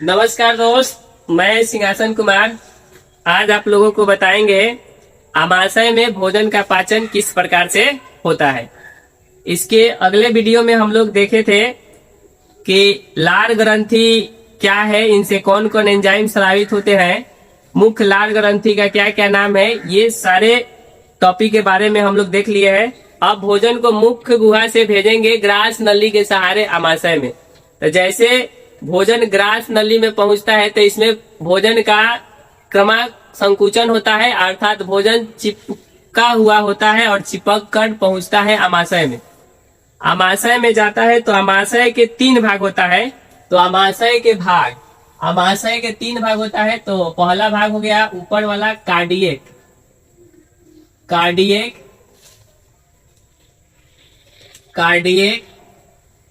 नमस्कार दोस्त, मैं सिंहासन कुमार। आज आप लोगों को बताएंगे आमाशय में भोजन का पाचन किस प्रकार से होता है। इसके अगले वीडियो में हम लोग देखे थे कि लार ग्रंथि क्या है, इनसे कौन कौन एंजाइम स्रावित होते हैं, मुख्य लार ग्रंथि का क्या क्या नाम है, ये सारे टॉपिक के बारे में हम लोग देख लिए हैं। अब भोजन को मुख्य गुहा से भेजेंगे ग्रास नली के सहारे आमाशय में। तो जैसे भोजन ग्रास नली में पहुंचता है तो इसमें भोजन का क्रमश संकुचन होता है, अर्थात भोजन चिपका हुआ होता है और चिपक कर पहुंचता है आमाशय में। आमाशय में जाता है तो आमाशय के 3 भाग होता है। तो आमाशय के 3 भाग होता है। तो पहला भाग हो गया ऊपर वाला कार्डियक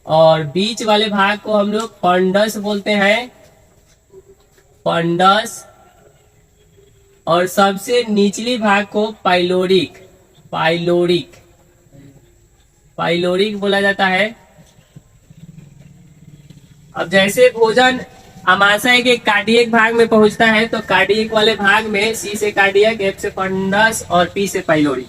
और बीच वाले भाग को हम लोग फंडस बोलते हैं, फंडस। और सबसे निचली भाग को पाइलोरिक बोला जाता है। अब जैसे भोजन आमाशय के कार्डियक भाग में पहुंचता है तो कार्डियक वाले भाग में सी से कार्डियक, एफ से फंडस और पी से पाइलोरिक।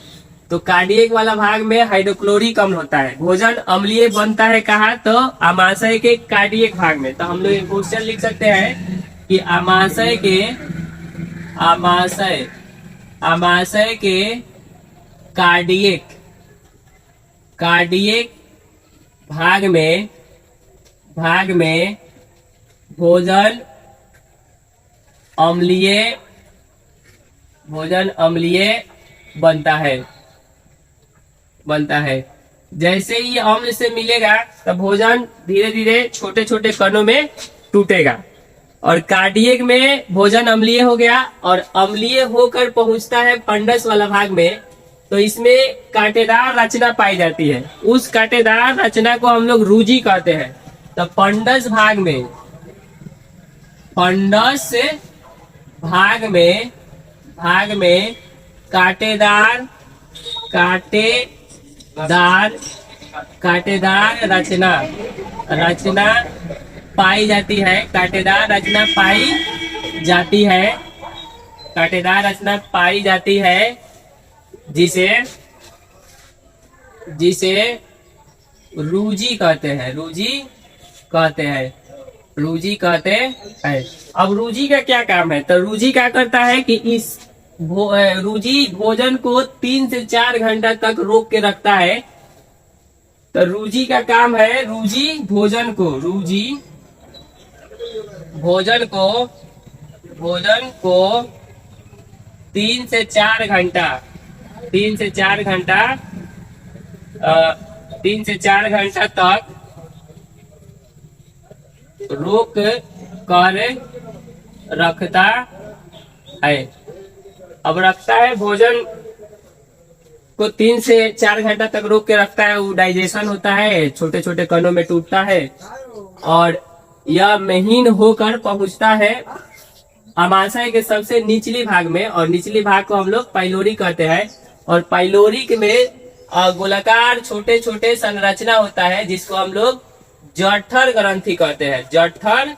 तो कार्डियक वाला भाग में हाइड्रोक्लोरिक अम्ल होता है। भोजन अम्लीय बनता है कहाँ? तो आमाशय के कार्डियक भाग में। तो हम लोग एक क्वेश्चन लिख सकते हैं कि आमाशय के कार्डियक भाग में भोजन अम्लीय बनता है। जैसे ही अम्ल से मिलेगा तब भोजन धीरे धीरे छोटे छोटे कणों में टूटेगा। और कार्डियक में भोजन अम्लीय हो गया और अम्लीय होकर पहुंचता है फंडस वाला भाग में। तो इसमें कांटेदार रचना पाई जाती है। उस कांटेदार रचना को हम लोग रूजी कहते हैं। तो फंडस भाग में कांटेदार रचना पाई जाती है। कांटेदार रचना पाई जाती है जिसे रूजी कहते हैं। अब रूजी का क्या काम है? तो रूजी क्या करता है कि इस रूजी भोजन को 3 से 4 घंटा तक रोक के रखता है। तो रूजी का काम है, रूजी भोजन को 3 से 4 घंटा तक रोक कर रखता है। अब रखता है भोजन को 3 से 4 घंटा तक रोक के रखता है। वो डाइजेशन होता है, छोटे छोटे कणों में टूटता है और यह महीन होकर पहुंचता है आमाशय के सबसे निचली भाग में। और निचली भाग को हम लोग पाइलोरिक कहते हैं। और पाइलोरिक में गोलाकार छोटे छोटे संरचना होता है जिसको हम लोग जठर ग्रंथि कहते हैं। जठर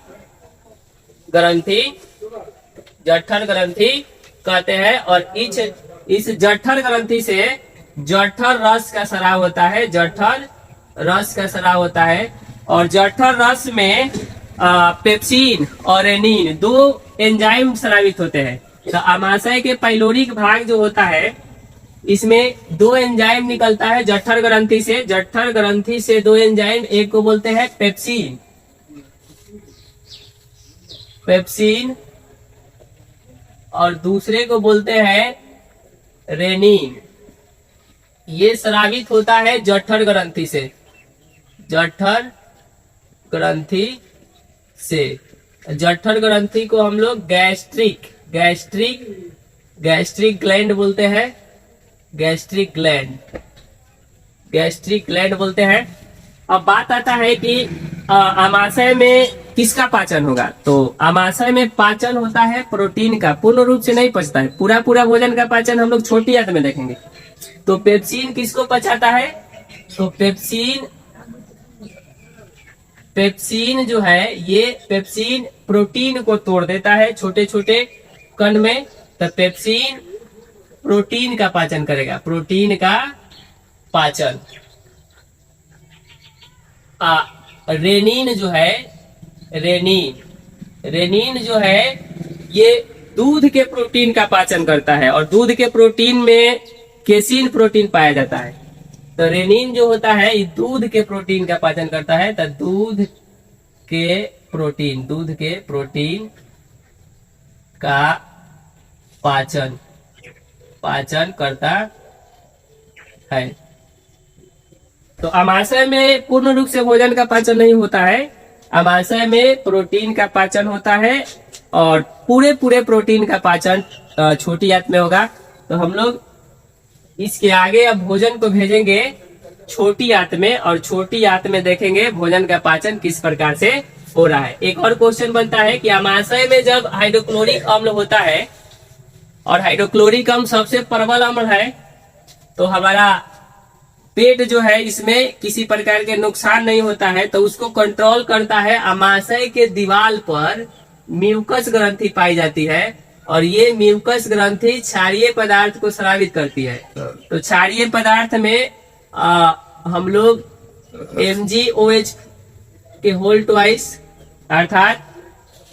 ग्रंथि कहते हैं। और इस जठर ग्रंथि से जठर रस का स्राव होता है। और जठर रस में पेप्सिन और रेनिन 2 एंजाइम स्रावित होते हैं। तो आमाशय के पाइलोरिक भाग जो होता है इसमें 2 एंजाइम निकलता है जठर ग्रंथि से 2 एंजाइम। एक को बोलते हैं पेप्सिन और दूसरे को बोलते हैं रेनिन। ये स्रावित होता है जठर ग्रंथि से। जठर ग्रंथि को हम लोग गैस्ट्रिक ग्लैंड बोलते हैं। गैस्ट्रिक ग्लैंड बोलते हैं। अब बात आता है कि आमाशय में किसका पाचन होगा? तो आमाशय में पाचन होता है प्रोटीन का। पूर्ण रूप से नहीं पचता है, पूरा भोजन का पाचन हम लोग छोटी आंत में देखेंगे। तो पेप्सिन किसको पचाता है? तो पेप्सिन जो है, ये पेप्सिन प्रोटीन को तोड़ देता है छोटे छोटे कण में। तो पेप्सिन प्रोटीन का पाचन करेगा, प्रोटीन का पाचन। रेनिन जो है, रेनिन जो है ये दूध के प्रोटीन का पाचन करता है, और दूध के प्रोटीन में केसिन प्रोटीन पाया जाता है। तो रेनिन जो होता है ये दूध के प्रोटीन का पाचन करता है। तो दूध के प्रोटीन का पाचन करता है। तो अमाशय में पूर्ण रूप से भोजन का पाचन नहीं होता है, अमाशय में प्रोटीन का पाचन होता है, और पूरे प्रोटीन का पाचन छोटी आंत में होगा। तो हम लोग इसके आगे अब भोजन को भेजेंगे छोटी आंत में, और छोटी आंत में देखेंगे भोजन का पाचन किस प्रकार से हो रहा है। एक और क्वेश्चन बनता है कि अमाशय में जब हाइड्रोक्लोरिक अम्ल होता है, और हाइड्रोक्लोरिक अम्ल सबसे प्रबल अम्ल है, तो हमारा पेट जो है इसमें किसी प्रकार के नुकसान नहीं होता है। तो उसको कंट्रोल करता है, अमाशय के दीवार पर म्यूकस ग्रंथि पाई जाती है, और ये म्यूकस ग्रंथि क्षारीय पदार्थ को स्रावित करती है। तो क्षारीय पदार्थ में हम लोग MgOH के होल ट्वाइस अर्थात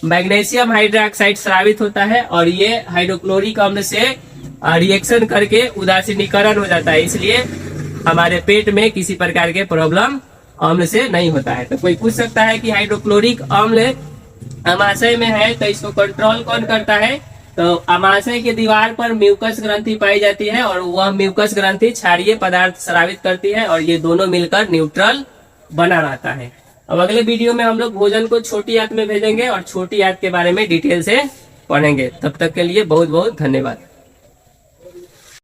मैग्नीशियम हाइड्रोक्साइड स्रावित होता है, और ये हाइड्रोक्लोरिक अम्ल से रिएक्शन करके उदासीनीकरण हो जाता है। इसलिए हमारे पेट में किसी प्रकार के प्रॉब्लम अम्ल से नहीं होता है। तो कोई पूछ सकता है कि हाइड्रोक्लोरिक अम्ल अमाशय में है तो इसको कंट्रोल कौन करता है? तो अमाशय के दीवार पर म्यूकस ग्रंथि पाई जाती है, और वह म्यूकस ग्रंथि क्षारीय पदार्थ स्रावित करती है, और ये दोनों मिलकर न्यूट्रल बना रहता है। अब अगले वीडियो में हम लोग भोजन को छोटी आंत में भेजेंगे और छोटी आंत के बारे में डिटेल से पढ़ेंगे। तब तक के लिए बहुत बहुत धन्यवाद।